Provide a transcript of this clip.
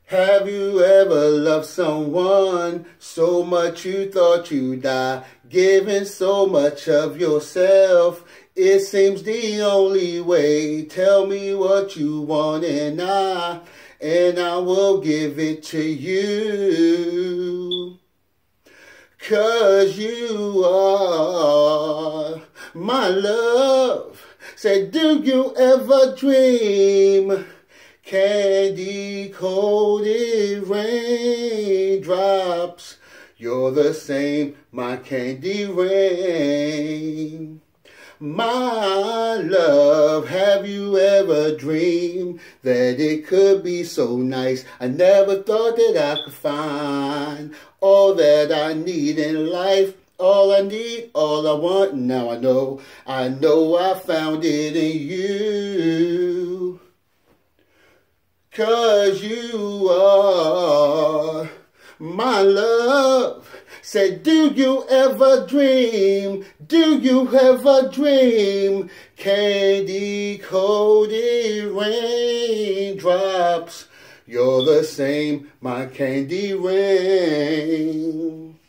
Have you ever loved someone so much you thought you'd die, giving so much of yourself? It seems the only way. Tell me what you want and I will give it to you. 'Cause you are my love. Say, do you ever dream? Candy coated raindrops. You're the same, my candy rain. My love, have you ever dreamed that it could be so nice? I never thought that I could find all that I need in life. All I need, all I want, now I know I found it in you. 'Cause you are my love. Say, do you ever dream? Do you ever dream? Candy coated raindrops. You're the same, my candy rain.